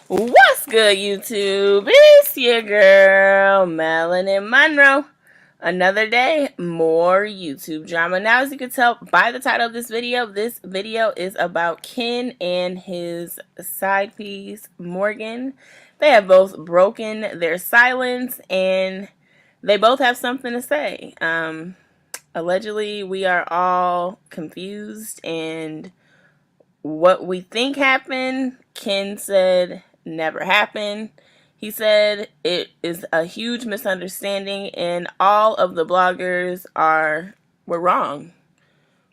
What's good, YouTube? It's your girl, Melanin Monroe. Another day, more YouTube drama. Now, as you can tell by the title of this video is about Ken and his side piece, Morgan. They have both broken their silence, and they both have something to say. Allegedly, we are all confused, and what we think happened, Ken said never happened. He said it is a huge misunderstanding and all of the bloggers were wrong.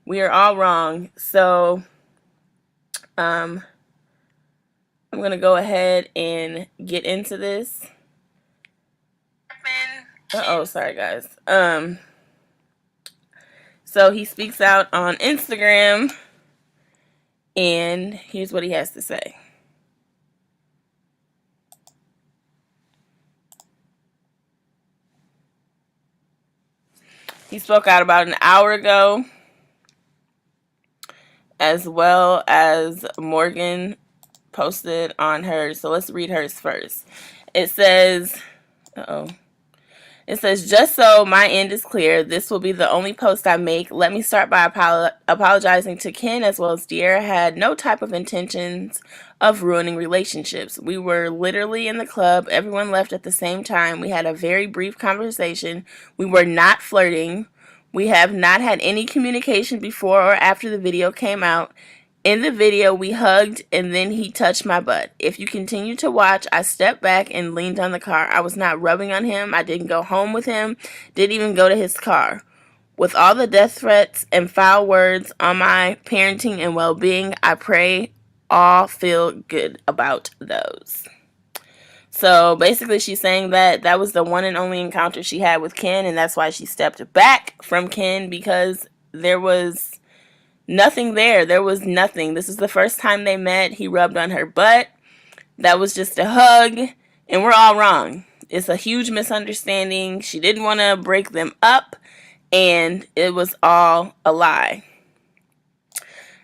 We are all wrong. So I'm going to go ahead and get into this. Sorry guys. So he speaks out on Instagram, and here's what he has to say. He spoke out about an hour ago, as well as Morgan posted on hers. So let's read hers first. It says, It says, just so my end is clear, this will be the only post I make. Let me start by apologizing to Ken as well as De'Ara. Had no type of intentions of ruining relationships. We were literally in the club. Everyone left at the same time. We had a very brief conversation. We were not flirting. We have not had any communication before or after the video came out. In the video, we hugged and then he touched my butt. If you continue to watch, I stepped back and leaned on the car. I was not rubbing on him. I didn't go home with him. Didn't even go to his car. With all the death threats and foul words on my parenting and well-being, I pray all feel good about those. So basically she's saying that that was the one and only encounter she had with Ken, and that's why she stepped back from Ken, because there was nothing there. There was nothing. This is the first time they met. He rubbed on her butt. That was just a hug, and we're all wrong. It's a huge misunderstanding. She didn't want to break them up, and it was all a lie.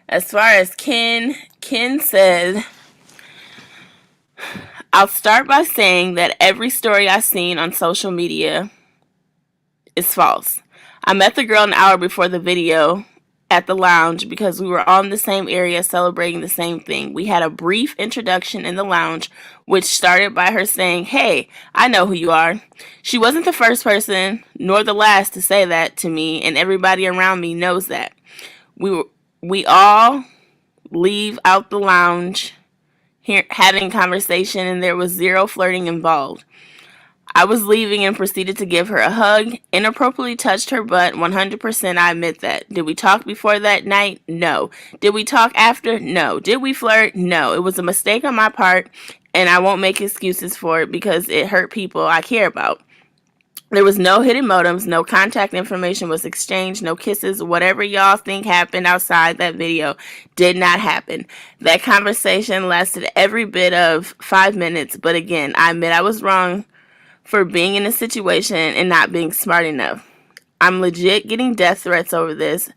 As far as Ken said, I'll start by saying that every story I've seen on social media is false. I met the girl an hour before the video at the lounge because we were all in the same area celebrating the same thing. We had a brief introduction in the lounge, which started by her saying, "Hey, I know who you are." She wasn't the first person nor the last to say that to me, and everybody around me knows that. We all leave out the lounge here having conversation, and there was zero flirting involved. I was leaving and proceeded to give her a hug, inappropriately touched her butt. 100% I admit that. Did we talk before that night? No. Did we talk after? No. Did we flirt? No. It was a mistake on my part, and I won't make excuses for it because it hurt people I care about. There was no hidden motives, no contact information was exchanged, no kisses. Whatever y'all think happened outside that video did not happen. That conversation lasted every bit of 5 minutes, but again, I admit I was wrong for being in a situation and not being smart enough. I'm legit getting death threats over this.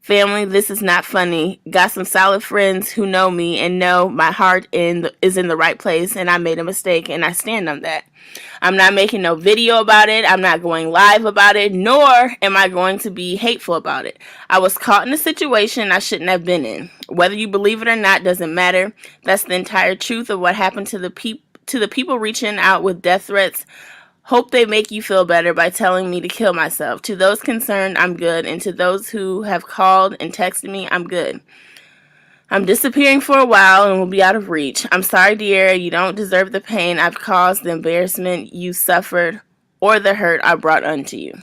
Family, this is not funny. Got some solid friends who know me and know my heart is in the right place, and I made a mistake, and I stand on that. I'm not making no video about it. I'm not going live about it, nor am I going to be hateful about it. I was caught in a situation I shouldn't have been in. Whether you believe it or not doesn't matter. That's the entire truth of what happened to the people reaching out with death threats. Hope they make you feel better by telling me to kill myself. To those concerned, I'm good. And to those who have called and texted me, I'm good. I'm disappearing for a while and will be out of reach. I'm sorry, De'Ara. You don't deserve the pain I've caused, the embarrassment you suffered, or the hurt I brought unto you.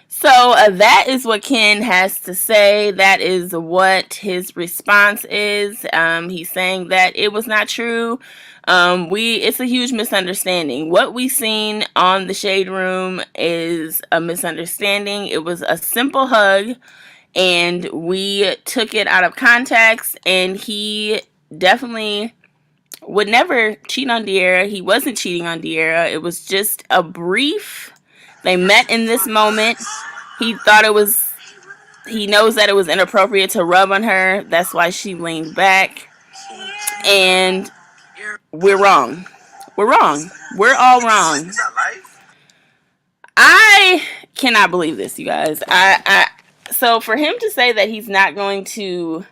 So that is what Ken has to say. That is what his response is. He's saying that it was not true. It's a huge misunderstanding. What we seen on the Shade Room is a misunderstanding. It was a simple hug, and we took it out of context, and he definitely would never cheat on De'Ara. He wasn't cheating on De'Ara. It was just a brief. They met in this moment. He knows that it was inappropriate to rub on her. That's why she leaned back. And we're wrong. We're wrong. We're all wrong. I cannot believe this, you guys. So for him to say that he's not going to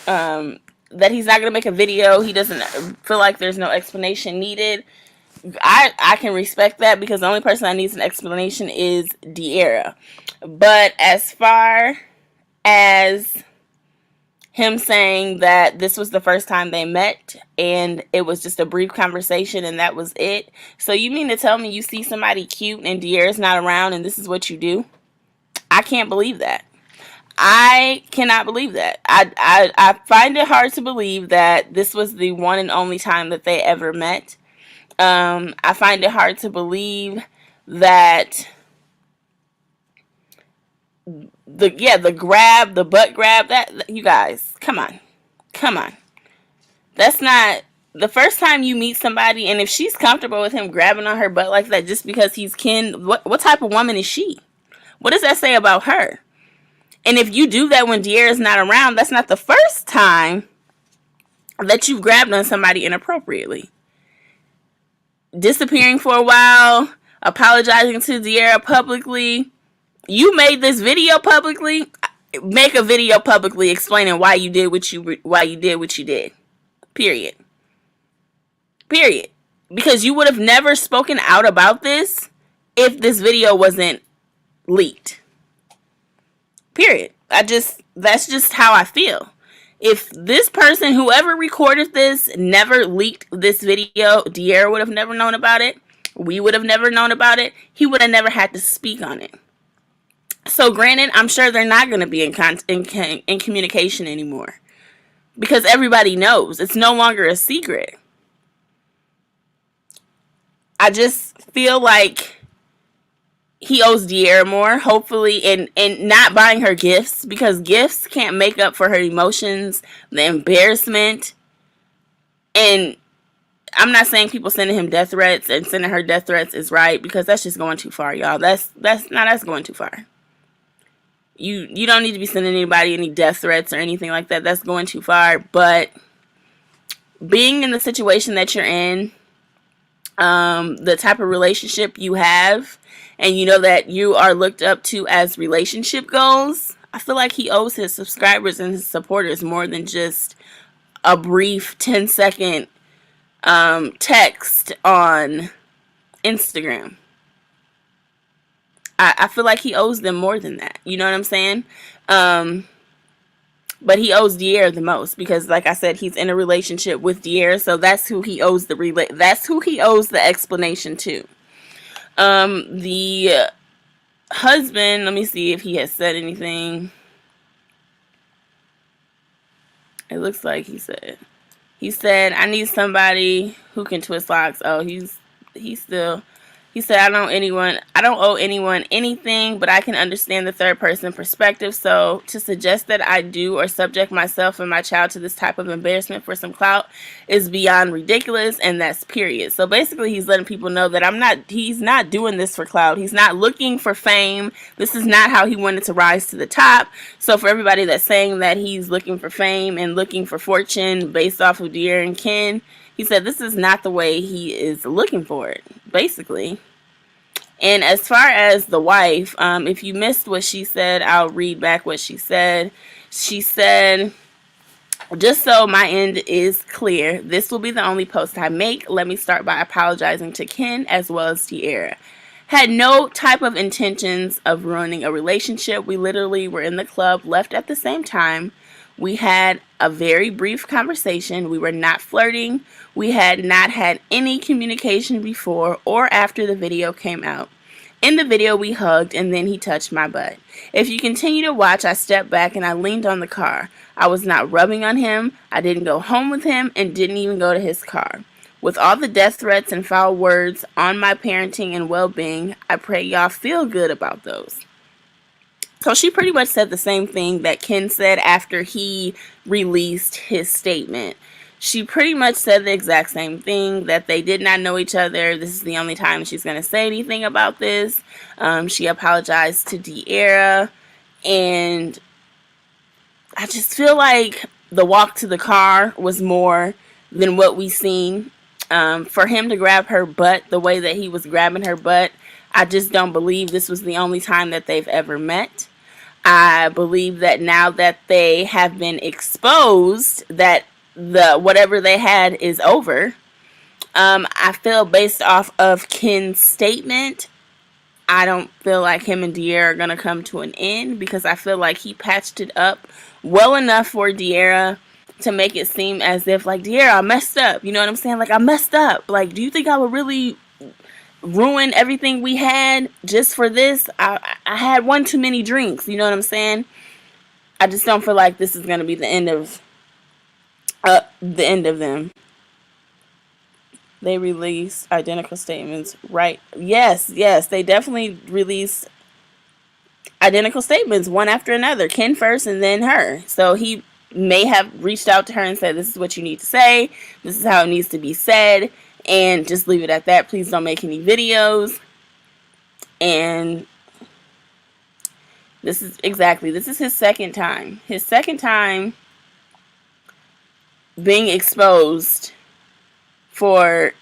that he's not going to make a video, he doesn't feel like there's no explanation needed. I can respect that, because the only person that needs an explanation is De'Ara. But as far as him saying that this was the first time they met and it was just a brief conversation and that was it. So you mean to tell me you see somebody cute and De'Ara's not around and this is what you do? I can't believe that. I cannot believe that. I find it hard to believe that this was the one and only time that they ever met. I find it hard to believe that the butt grab, that, you guys, come on. That's not the first time you meet somebody, and if she's comfortable with him grabbing on her butt like that just because he's kin, what type of woman is she? What does that say about her? And if you do that when De'Ara's not around, that's not the first time that you've grabbed on somebody inappropriately. Disappearing for a while, apologizing to De'Ara publicly. You made this video publicly. Make a video publicly explaining why you did what you did. Period. Because you would have never spoken out about this if this video wasn't leaked. Period. That's just how I feel. If this person, whoever recorded this, never leaked this video, De'Ara would have never known about it. We would have never known about it. He would have never had to speak on it. So granted, I'm sure they're not going to be in communication anymore, because everybody knows. It's no longer a secret. I just feel like he owes De'Ara more, hopefully, and not buying her gifts, because gifts can't make up for her emotions, the embarrassment. And I'm not saying people sending him death threats and sending her death threats is right, because that's just going too far, y'all. That's going too far. You don't need to be sending anybody any death threats or anything like that. That's going too far. But being in the situation that you're in, the type of relationship you have, and you know that you are looked up to as relationship goals, I feel like he owes his subscribers and his supporters more than just a brief 10-second text on Instagram. I feel like he owes them more than that. You know what I'm saying? But he owes De'Ara the most, because, like I said, he's in a relationship with De'Ara, so that's who he owes the explanation to. The husband, let me see if he has said anything. It looks like he said, I need somebody who can twist locks. Oh, he said, I don't owe anyone anything, but I can understand the third person perspective. So to suggest that I do or subject myself and my child to this type of embarrassment for some clout is beyond ridiculous, and that's period. So basically he's letting people know that he's not doing this for clout. He's not looking for fame. This is not how he wanted to rise to the top. So for everybody that's saying that he's looking for fame and looking for fortune based off of De'Ara and Ken, he said this is not the way he is looking for it, basically. And as far as the wife, if you missed what she said, I'll read back what she said. She said, just so my end is clear, this will be the only post I make. Let me start by apologizing to Ken as well as De'Ara. Had no type of intentions of ruining a relationship. We literally were in the club, left at the same time. We had a very brief conversation. We were not flirting. We had not had any communication before or after the video came out. In the video, we hugged and then he touched my butt. If you continue to watch, I stepped back and I leaned on the car. I was not rubbing on him. I didn't go home with him and didn't even go to his car. With all the death threats and foul words on my parenting and well-being, I pray y'all feel good about those. So she pretty much said the same thing that Ken said after he released his statement. She pretty much said the exact same thing, that they did not know each other. This is the only time she's going to say anything about this. She apologized to De'Ara, and I just feel like the walk to the car was more than what we seen. For him to grab her butt the way that he was grabbing her butt, I just don't believe this was the only time that they've ever met. I believe that now that they have been exposed, that the whatever they had is over. I feel based off of Ken's statement, I don't feel like him and De'Ara are gonna come to an end, because I feel like he patched it up well enough for De'Ara to make it seem as if, like, De'Ara, I messed up. You know what I'm saying? Like, I messed up. Like, do you think I would really ruin everything we had just for this? I had one too many drinks. You know what I'm saying? I just don't feel like this is gonna be the end of them. They released identical statements, right? Yes, they definitely released identical statements, one after another. Ken first and then her. So he may have reached out to her and said, this is what you need to say. This is how it needs to be said. And just leave it at that. Please don't make any videos. And this is his second time. His second time being exposed for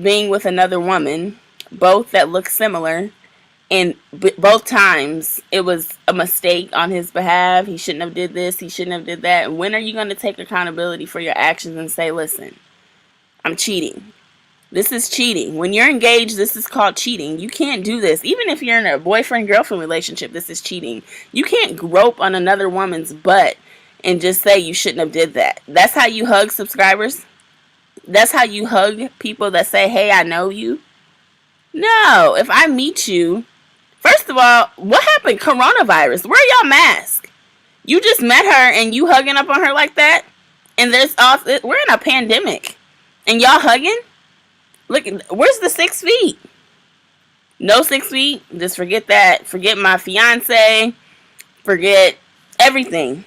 being with another woman, both that look similar, and both times it was a mistake on his behalf. He shouldn't have did this, he shouldn't have did that. And when are you going to take accountability for your actions and say, listen, I'm cheating? This is cheating. When you're engaged, this is called cheating. You can't do this. Even if you're in a boyfriend-girlfriend relationship, this is cheating. You can't grope on another woman's butt and just say you shouldn't have did that. That's how you hug subscribers? That's how you hug people that say, hey, I know you? No. If I meet you, first of all, what happened? Coronavirus. Where are y'all masks? You just met her and you hugging up on her like that? And we're in a pandemic. And y'all hugging? Look, where's the 6 feet? No 6 feet? Just forget that. Forget my fiance. Forget everything.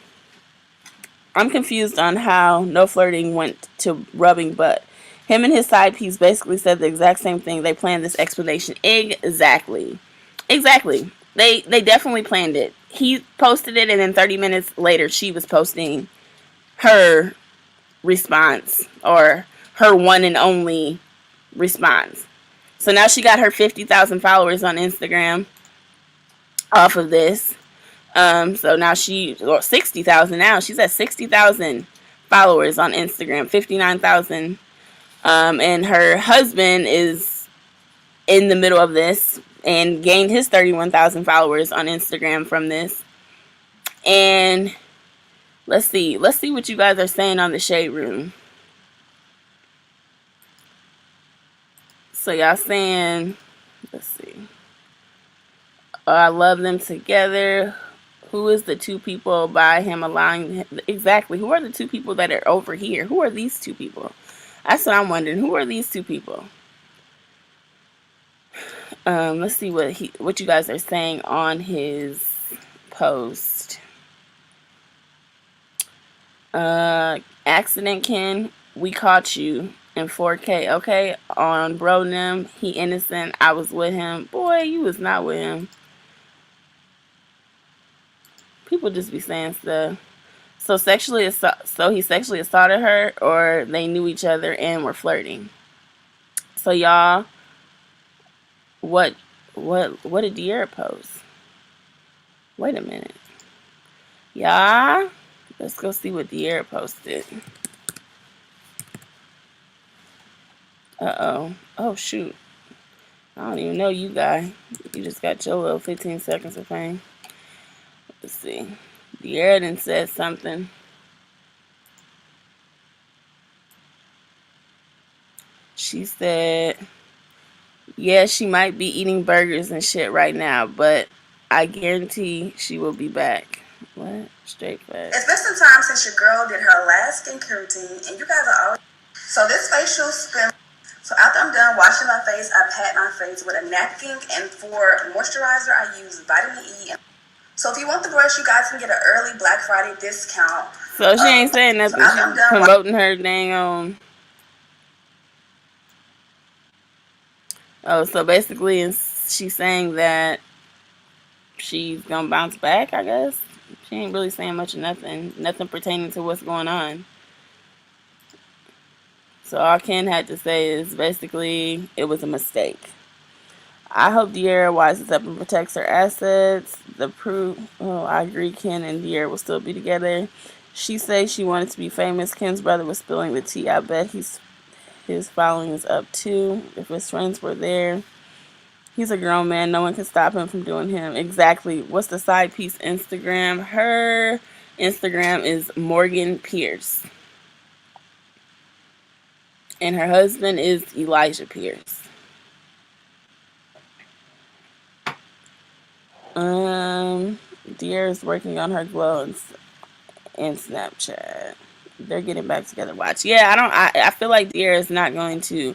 I'm confused on how no flirting went to rubbing butt. Him and his side piece basically said the exact same thing. They planned this explanation. Exactly. They definitely planned it. He posted it, and then 30 minutes later, she was posting her response, or her one and only response. So now she got her 50,000 followers on Instagram off of this. So now 60,000 now. She's at 60,000 followers on Instagram, 59,000. And her husband is in the middle of this and gained his 31,000 followers on Instagram from this. And let's see what you guys are saying on the Shade Room. So y'all saying, let's see. I love them together. Who is the two people by him allowing? Exactly. Who are the two people that are over here? Who are these two people? That's what I'm wondering. Who are these two people? Let's see what you guys are saying on his post. Accident Ken, we caught you in 4K. Okay, on bro Nim, he innocent. I was with him. Boy, you was not with him. People just be saying stuff. So he sexually assaulted her, or they knew each other and were flirting. So y'all, what did De'Ara post? Wait a minute. Y'all, let's go see what De'Ara posted. Uh-oh. Oh, shoot. I don't even know you, guy. You just got your little 15 seconds of fame. Let's see. De'Ara done said something. She said, yeah, she might be eating burgers and shit right now, but I guarantee she will be back. What? Straight back. It's been some time since your girl did her last skincare routine, and you guys are always... So this facial spin... So after I'm done washing my face, I pat my face with a napkin, and for moisturizer, I use vitamin E. So if you want the brush, you guys can get an early Black Friday discount. So she ain't saying nothing. So she's promoting her dang on. Oh, so basically she's saying that she's gonna bounce back, I guess. She ain't really saying much of nothing. Nothing pertaining to what's going on. So all Ken had to say is basically it was a mistake. I hope De'Ara wises up and protects her assets. The proof. Oh, I agree. Ken and De'Ara will still be together. She says she wanted to be famous. Ken's brother was spilling the tea. I bet his following is up too. If his friends were there, he's a grown man. No one can stop him from doing him. Exactly. What's the side piece Instagram? Her Instagram is Morgan Pierce. And her husband is Elijah Pierce. De'Ara's working on her glow and Snapchat. They're getting back together. Watch. Yeah, I feel like De'Ara's not going to.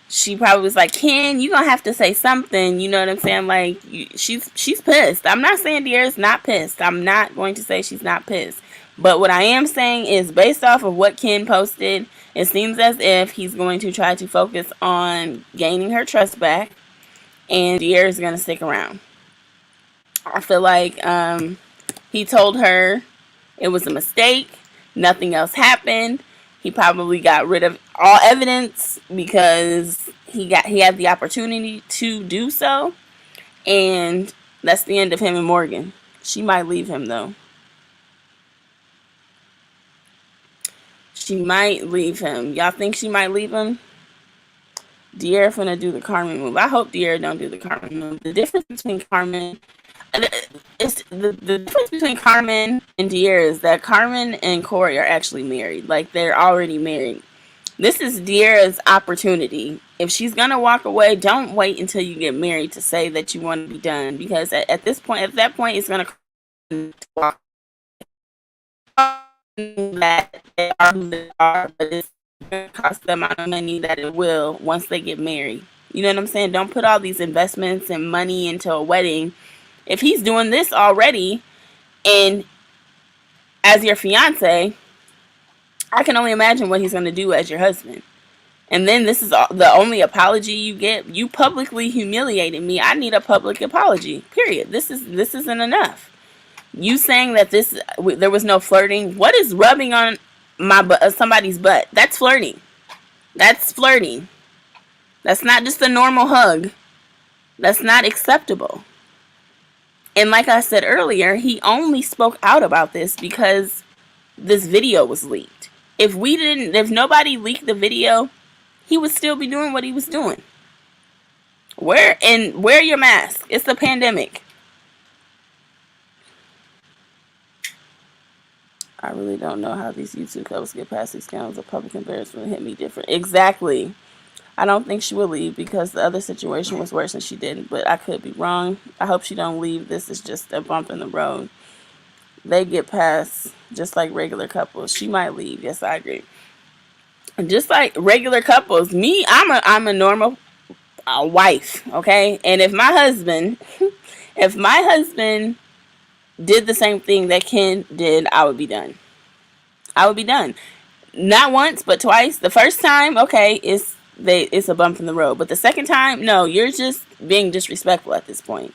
She probably was like, Ken, you gonna have to say something. You know what I'm saying? Like, she's pissed. I'm not saying De'Ara's not pissed. I'm not going to say she's not pissed. But what I am saying is, based off of what Ken posted, it seems as if he's going to try to focus on gaining her trust back, and De'Ara's gonna stick around. I feel like he told her it was a mistake. Nothing else happened. He probably got rid of all evidence because he had the opportunity to do so. And that's the end of him and Morgan. She might leave him though. She might leave him. Y'all think she might leave him? De'Ara finna do the Carmen move. I hope De'Ara don't do the Carmen move. The difference between Carmen the difference between Carmen and De'Ara is that Carmen and Corey are actually married. Like, they're already married. This is De'Ara's opportunity. If she's gonna walk away, don't wait until you get married to say that you want to be done, because at that point, it's gonna walk that they are who they are, but it's gonna cost the amount of money that it will once they get married. You know what I'm saying? Don't put all these investments and money into a wedding. If he's doing this already, and as your fiance, I can only imagine what he's going to do as your husband. And then this is the only apology you get. You publicly humiliated me. I need a public apology. Period. This isn't enough. You saying that there was no flirting. What is rubbing on somebody's butt? That's flirting. That's flirting. That's not just a normal hug. That's not acceptable. And like I said earlier, he only spoke out about this because this video was leaked. If nobody leaked the video, he would still be doing what he was doing. Wear your mask. It's the pandemic. I really don't know how these YouTube couples get past these scandals of public embarrassment. Hit me different. Exactly. I don't think she will leave because the other situation was worse and she didn't, but I could be wrong. I hope she don't leave. This is just a bump in the road. They get past just like regular couples. She might leave. Yes, I agree. And just like regular couples, I'm a normal wife, okay? And if my husband did the same thing that Ken did, I would be done. I would be done. Not once, but twice. The first time, okay, it's a bump in the road. But the second time, no, you're just being disrespectful at this point.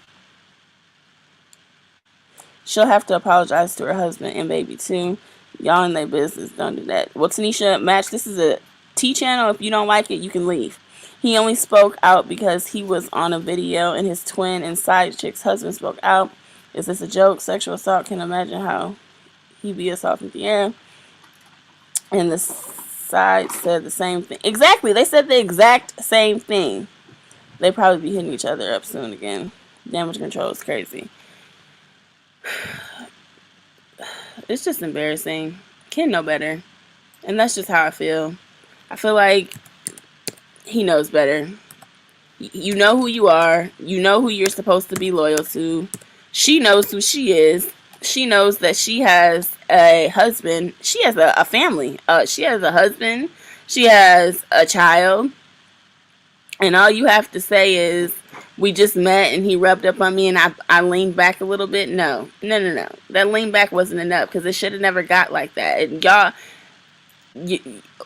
She'll have to apologize to her husband and baby too. Y'all in their business. Don't do that. Well, Tanisha, Match, this is a T channel. If you don't like it, you can leave. He only spoke out because he was on a video and his twin and side chick's husband spoke out. Is this a joke? Sexual assault. Can imagine how he be assaulting De'Ara. And the side said the same thing. Exactly. They said the exact same thing. They probably be hitting each other up soon again. Damage control is crazy. It's just embarrassing. Ken know better. And that's just how I feel. I feel like he knows better. You know who you are. You know who you're supposed to be loyal to. She knows who she is. She knows that she has a husband. She has a family. She has a husband. She has a child. And all you have to say is, we just met and he rubbed up on me and I leaned back a little bit. No. That lean back wasn't enough because it should have never got like that. And y'all,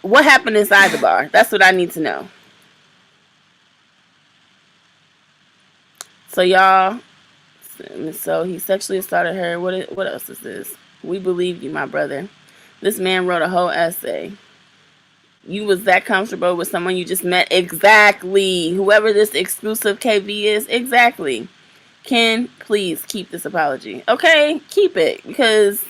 what happened inside the bar? That's what I need to know. So y'all, So he sexually assaulted her. What else is this? We believe you, my brother. This man wrote a whole essay. You was that comfortable with someone you just met? Exactly. Whoever this exclusive KV is, exactly. Ken, please keep this apology. Okay, keep it, because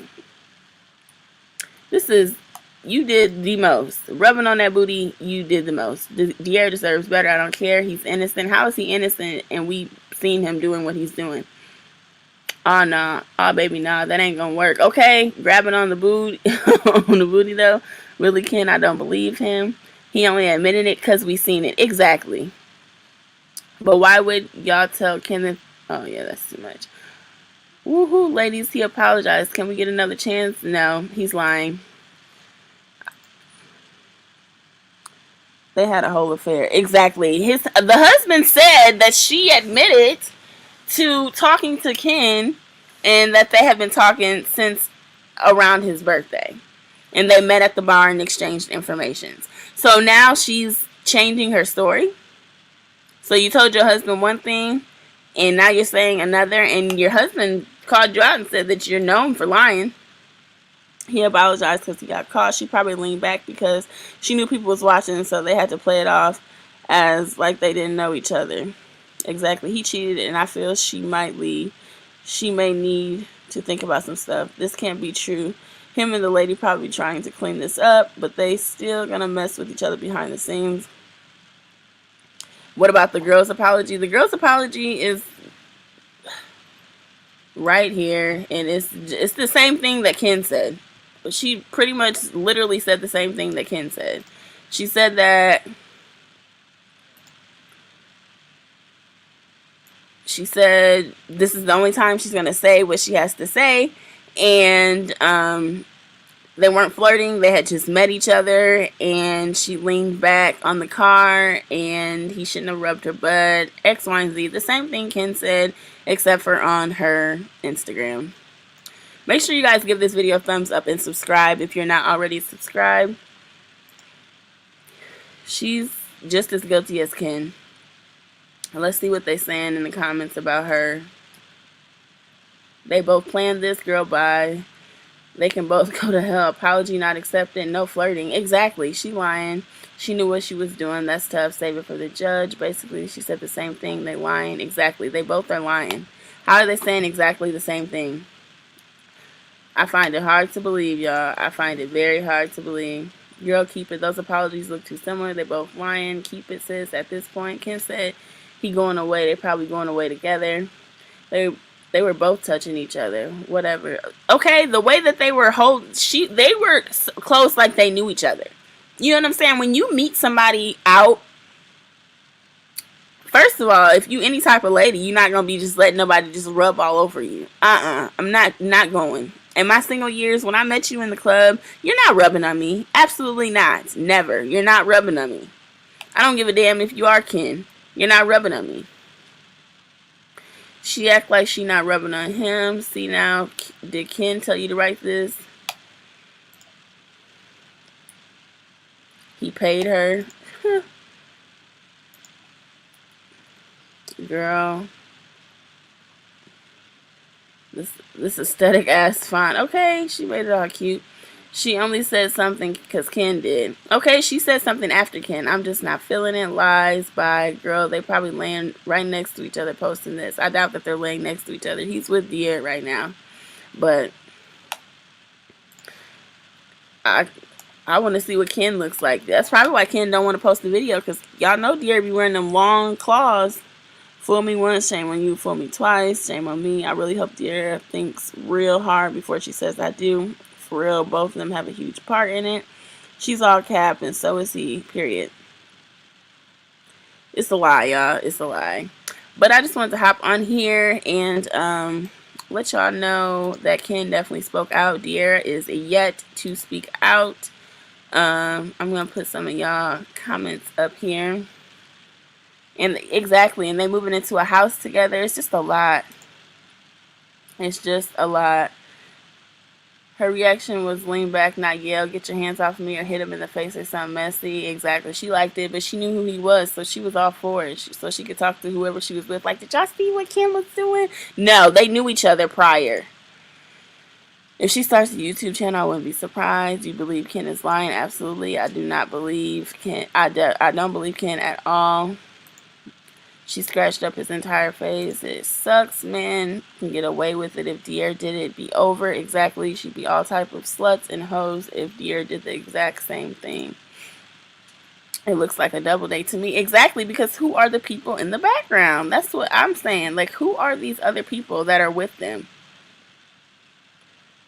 this is, you did the most. Rubbing on that booty, you did the most. De'Ara deserves better. I don't care. He's innocent. How is he innocent and we seen him doing what he's doing? Oh, nah. Oh, baby, nah. That ain't gonna work. Okay, grabbing on the booty, on the booty, though. Really, Ken, I don't believe him. He only admitted it because we seen it. Exactly. But why would y'all tell Kenneth? Oh, yeah, that's too much. Woohoo, ladies, he apologized. Can we get another chance? No, he's lying. They had a whole affair. Exactly. The husband said that she admitted to talking to Ken and that they have been talking since around his birthday. And they met at the bar and exchanged information. So now she's changing her story. So you told your husband one thing and now you're saying another, and your husband called you out and said that you're known for lying. He apologized because he got caught. She probably leaned back because she knew people was watching, so they had to play it off as like they didn't know each other. Exactly. He cheated, and I feel she might leave. She may need to think about some stuff. This can't be true. Him and the lady probably trying to clean this up, but they still gonna mess with each other behind the scenes. What about the girl's apology? The girl's apology is right here, and it's the same thing that Ken said. She pretty much literally said the same thing that Ken said. She said that this is the only time she's going to say what she has to say. And they weren't flirting. They had just met each other. And she leaned back on the car. And he shouldn't have rubbed her butt. X, Y, and Z. The same thing Ken said, except for on her Instagram. Make sure you guys give this video a thumbs up and subscribe if you're not already subscribed. She's just as guilty as Ken. Let's see what they're saying in the comments about her. They both planned this, girl, bye. They can both go to hell. Apology not accepted. No flirting. Exactly. She lying. She knew what she was doing. That's tough. Save it for the judge. Basically, she said the same thing. They lying. Exactly. They both are lying. How are they saying exactly the same thing? I find it hard to believe, y'all. I find it very hard to believe. Girl, keep it. Those apologies look too similar. They both lying. Keep it, sis. At this point, Ken said he going away. They probably going away together. They were both touching each other. Whatever. Okay, the way that they were they were close, like they knew each other. You know what I'm saying? When you meet somebody out, first of all, if you any type of lady, you're not gonna be just letting nobody just rub all over you. I'm not going. In my single years, when I met you in the club, you're not rubbing on me. Absolutely not. Never. You're not rubbing on me. I don't give a damn if you are Ken. You're not rubbing on me. She act like she not rubbing on him. See now, did Ken tell you to write this? He paid her. Girl. This aesthetic ass font. Okay, she made it all cute. She only said something because Ken did. Okay, she said something after Ken. I'm just not feeling it. Lies by girl. They probably laying right next to each other posting this. I doubt that they're laying next to each other. He's with De'Ara right now. But I want to see what Ken looks like. That's probably why Ken don't want to post the video, because y'all know De'Ara be wearing them long claws. Fool me once, shame on you. Fool me twice, shame on me. I really hope De'Ara thinks real hard before she says I do. For real, both of them have a huge part in it. She's all cap and so is he, period. It's a lie, y'all. It's a lie. But I just wanted to hop on here and let y'all know that Ken definitely spoke out. De'Ara is yet to speak out. I'm going to put some of y'all comments up here. And exactly, and they moving into a house together. It's just a lot. It's just a lot. Her reaction was lean back, not yell, get your hands off me, or hit him in the face or something messy. Exactly. She liked it, but she knew who he was, so she was all for it. So she could talk to whoever she was with. Like, did y'all see what Kim was doing? No, they knew each other prior. If she starts a YouTube channel, I wouldn't be surprised. You believe Ken is lying? Absolutely. I do not believe Ken. I don't believe Ken at all. She scratched up his entire face. It sucks. Men can get away with it. If Dier did it, it'd be over. Exactly. She'd be all type of sluts and hoes if Dier did the exact same thing. It looks like a double date to me. Exactly, because who are the people in the background? That's what I'm saying. Like, who are these other people that are with them?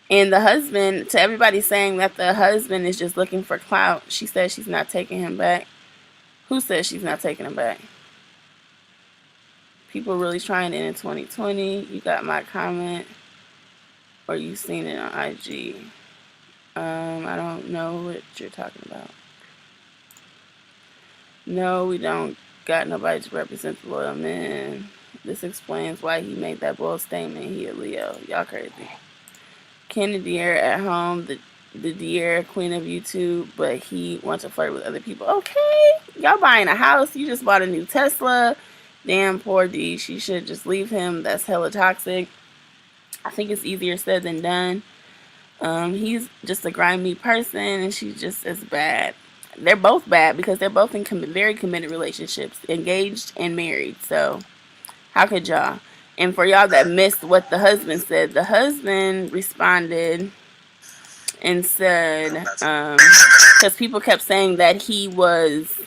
And the husband, to everybody saying that the husband is just looking for clout, she says she's not taking him back. Who says she's not taking him back? People really trying it in 2020. You got my comment, or you seen it on IG. I don't know what you're talking about. No, we don't got nobody to represent the loyal men. This explains why he made that bold statement. He a Leo. Y'all crazy. Kennedy at home, the Dier queen of YouTube, but he wants to flirt with other people. Okay, y'all buying a house. You just bought a new Tesla. Damn, poor D. She should just leave him. That's hella toxic. I think it's easier said than done. He's just a grimy person, and she's just as bad. They're both bad because they're both in very committed relationships, engaged and married. So how could y'all? And for y'all that missed what the husband said, the husband responded and said, because people kept saying that he was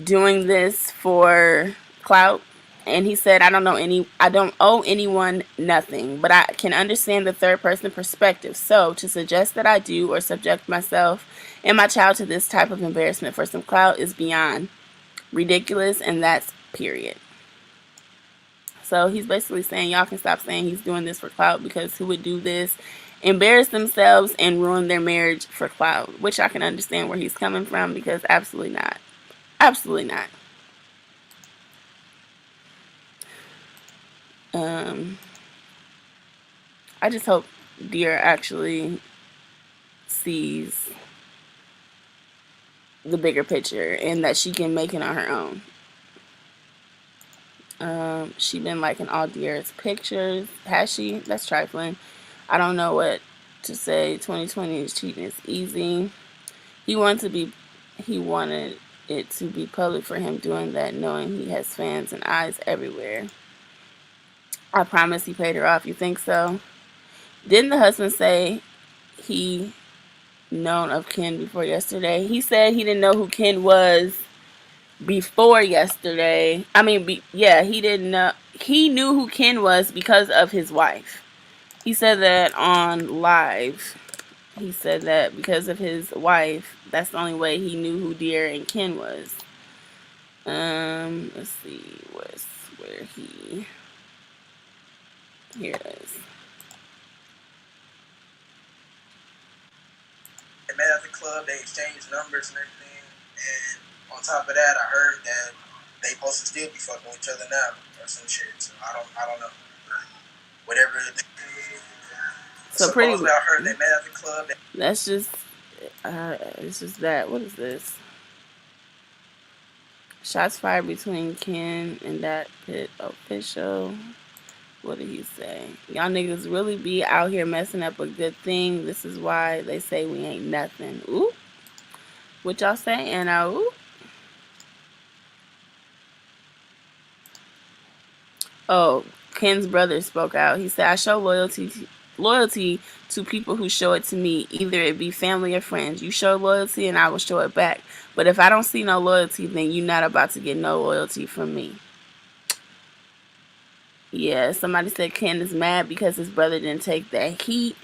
doing this for clout, and he said, I don't owe anyone nothing, but I can understand the third person perspective. So to suggest that I do or subject myself and my child to this type of embarrassment for some clout is beyond ridiculous, and that's period. So he's basically saying y'all can stop saying he's doing this for clout, because who would do this, embarrass themselves and ruin their marriage for clout? Which I can understand where he's coming from, because absolutely not. Absolutely not. I just hope Dier actually sees the bigger picture and that she can make it on her own. She been liking all Dier's pictures. Has she? That's trifling. I don't know what to say. 2020 is cheating. It's easy. He wanted it to be public for him doing that, knowing he has fans and eyes everywhere. I promise he paid her off. You think so? Didn't the husband say he known of Ken before yesterday? He said he didn't know who Ken was before yesterday. I mean, he didn't know. He knew who Ken was because of his wife. He said that on live. He said that because of his wife, that's the only way he knew who Dier and Ken was. Let's see, where he. Here it is. They met at the club. They exchanged numbers and everything. And on top of that, I heard that they supposed to still be fucking with each other now or some shit. So I don't know. Whatever. So pretty. I heard they met at the club. That's just. It's just that. What is this? Shots fired between Ken and that pit official. What did he say? Y'all niggas really be out here messing up a good thing. This is why they say we ain't nothing. Ooh. What y'all saying? Ooh. Oh, Ken's brother spoke out. He said, I show loyalty to people who show it to me, either it be family or friends. You show loyalty and I will show it back. But if I don't see no loyalty, then you're not about to get no loyalty from me. Yeah, somebody said Ken is mad because his brother didn't take that heat.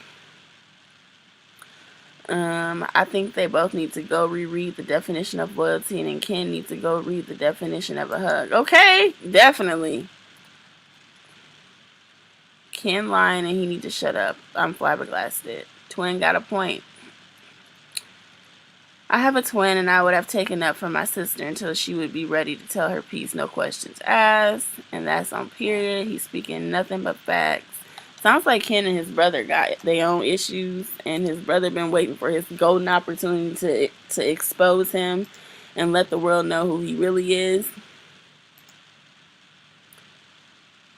I think they both need to go reread the definition of loyalty, and then Ken needs to go read the definition of a hug. Okay, definitely. Ken lying and he need to shut up. I'm flabbergasted. Twin got a point. I have a twin, and I would have taken up from my sister until she would be ready to tell her piece, no questions asked. And that's on period. He's speaking nothing but facts. Sounds like Ken and his brother got their own issues, and his brother been waiting for his golden opportunity to expose him and let the world know who he really is.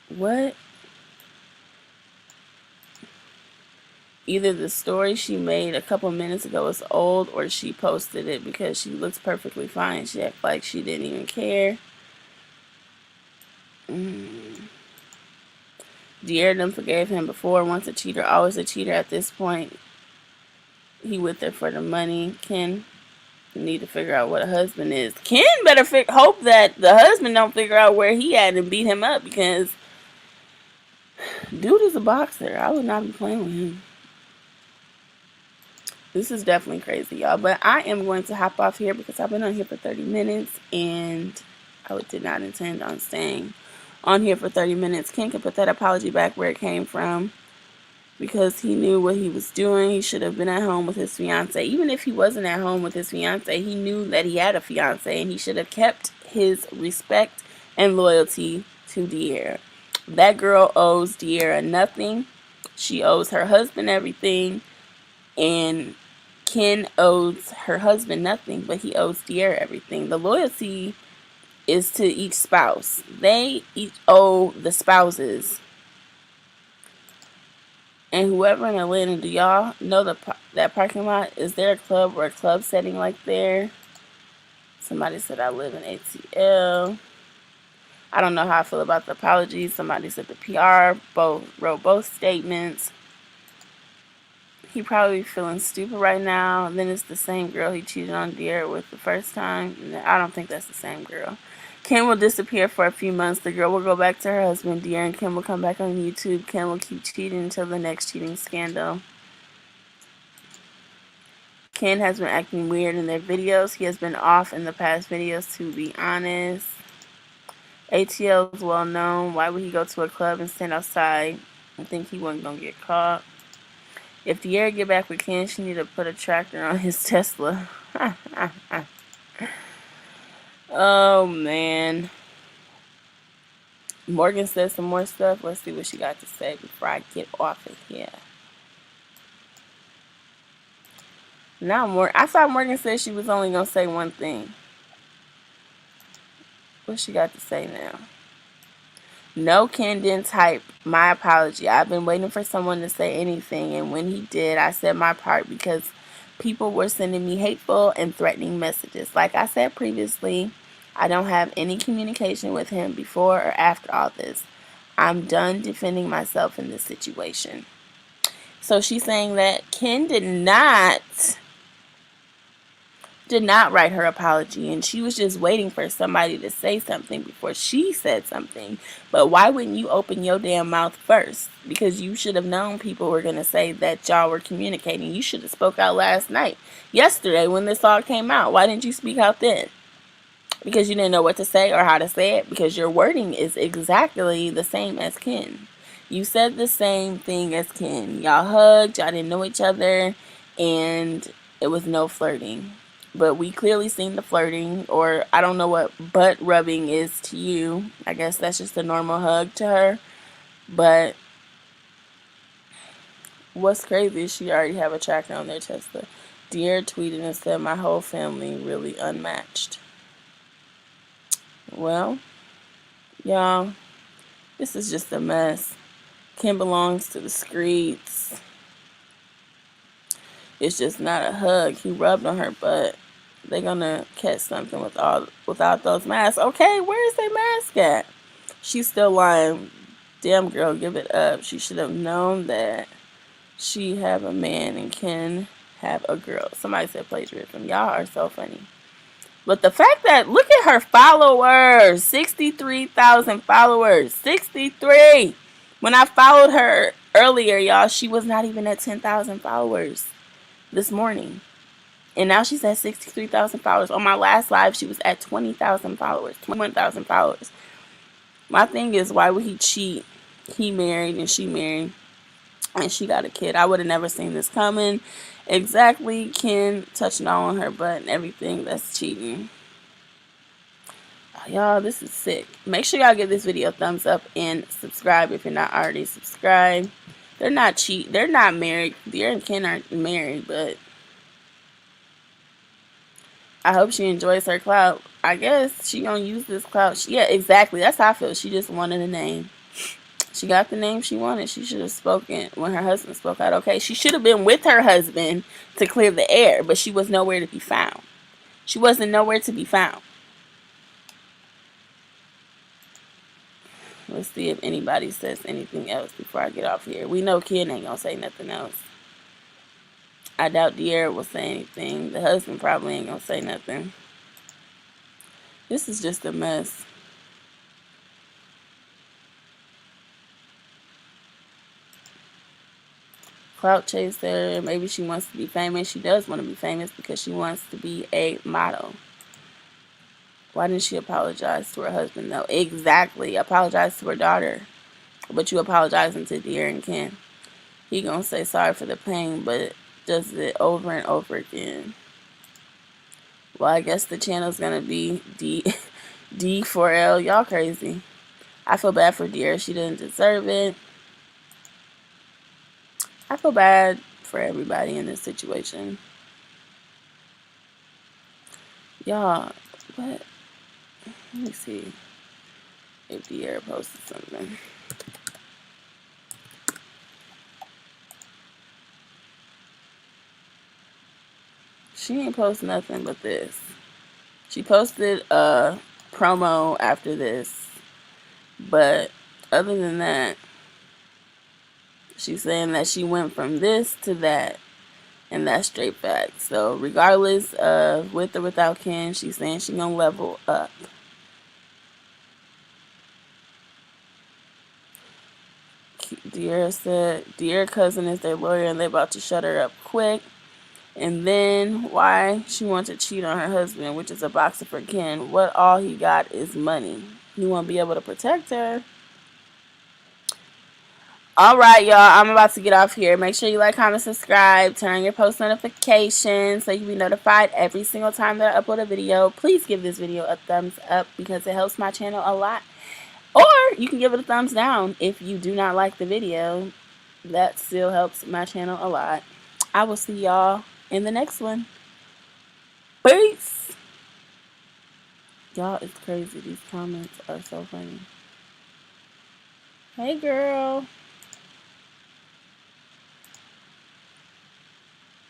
What? Either the story she made a couple minutes ago is old, or she posted it because she looks perfectly fine. She acted like she didn't even care. De'Aaron done forgave him before. Once a cheater, always a cheater. At this point, he with her for the money. Ken need to figure out what a husband is. Ken better hope that the husband don't figure out where he at and beat him up, because dude is a boxer. I would not be playing with him. This is definitely crazy, y'all. But I am going to hop off here because I've been on here for 30 minutes and I did not intend on staying on here for 30 minutes. Ken can put that apology back where it came from, because he knew what he was doing. He should have been at home with his fiance. Even if he wasn't at home with his fiance, he knew that he had a fiance, and he should have kept his respect and loyalty to De'Ara. That girl owes De'Ara nothing. She owes her husband everything, and Ken owes her husband nothing, but he owes De'Ara everything. The loyalty is to each spouse. They each owe the spouses. And whoever in Atlanta, do y'all know that parking lot? Is there a club or a club setting like there? Somebody said I live in ATL. I don't know how I feel about the apologies. Somebody said the PR wrote both statements. He probably feeling stupid right now. And then it's the same girl he cheated on De'Ara with the first time. I don't think that's the same girl. Ken will disappear for a few months. The girl will go back to her husband. De'Ara and Ken will come back on YouTube. Ken will keep cheating until the next cheating scandal. Ken has been acting weird in their videos. He has been off in the past videos, to be honest. ATL is well known. Why would he go to a club and stand outside? I think he wasn't going to get caught. If De'Ara get back with Ken, she need to put a tractor on his Tesla. Oh, man. Morgan said some more stuff. Let's see what she got to say before I get off of here. Now, I thought Morgan said she was only going to say one thing. What she got to say now? No, Ken didn't type my apology. I've been waiting for someone to say anything, and when he did, I said my part because people were sending me hateful and threatening messages. Like I said previously, I don't have any communication with him before or after all this. I'm done defending myself in this situation. So she's saying that Ken did not write her apology, and she was just waiting for somebody to say something before she said something. But why wouldn't you open your damn mouth first? Because you should have known people were going to say that y'all were communicating. You should have spoke out yesterday when this all came out. Why didn't you speak out then? Because you didn't know what to say or how to say it? Because your wording is exactly the same as Ken. You said the same thing as Ken. Y'all hugged, y'all didn't know each other, and it was no flirting. But we clearly seen the flirting, or I don't know what butt rubbing is to you. I guess that's just a normal hug to her. But what's crazy is she already have a tracker on their Tesla. De'Ara tweeted and said, my whole family really unmatched. Well, y'all, this is just a mess. Ken belongs to the streets. It's just not a hug. He rubbed on her butt. They're gonna catch something without those masks. Okay, where's their mask at? She's still lying. Damn girl, give it up. She should have known that she have a man and Ken have a girl. Somebody said plagiarism. Y'all are so funny. But the fact that, look at her followers. 63,000 followers. 63. When I followed her earlier, y'all, she was not even at 10,000 followers this morning. And now she's at 63,000 followers. On my last live, she was at 20,000 followers, 21,000 followers. My thing is, why would he cheat? He married and she married, and she got a kid. I would have never seen this coming. Exactly, Ken touching all on her butt and everything. That's cheating. Y'all, this is sick. Make sure y'all give this video a thumbs up and subscribe if you're not already subscribed. They're not They're not married. Dear and Ken aren't married, but I hope she enjoys her clout. I guess she gonna use this clout. Yeah, exactly. That's how I feel. She just wanted a name. She got the name she wanted. She should have spoken when her husband spoke out. Okay, she should have been with her husband to clear the air, but she was nowhere to be found. She wasn't nowhere to be found. Let's see if anybody says anything else before I get off here. We know Ken ain't gonna say nothing else. I doubt De'Ara will say anything. The husband probably ain't gonna say nothing. This is just a mess. Clout chaser. Maybe she wants to be famous. She does want to be famous because she wants to be a model. Why didn't she apologize to her husband, though? Exactly. Apologize to her daughter. But you apologizing to De'Ara and Ken. He gonna say sorry for the pain, but does it over and over again. Well, I guess the channel's gonna be D4L. Y'all crazy. I feel bad for De'Ara. She didn't deserve it. I feel bad for everybody in this situation. Y'all, what? Let me see if De'Ara posted something. She ain't post nothing but this. She posted a promo after this, but other than that, she's saying that she went from this to that, and that's straight facts. So regardless of with or without Ken, she's saying she gonna level up. De'Ara said De'Ara cousin is their lawyer and they about to shut her up quick. And then why she wants to cheat on her husband, which is a boxer for Ken. What all he got is money. He won't be able to protect her. Alright, y'all. I'm about to get off here. Make sure you like, comment, subscribe. Turn on your post notifications so you can be notified every single time that I upload a video. Please give this video a thumbs up because it helps my channel a lot. Or you can give it a thumbs down if you do not like the video. That still helps my channel a lot. I will see y'all in the next one. Peace. Y'all, it's crazy. These comments are so funny. Hey, girl.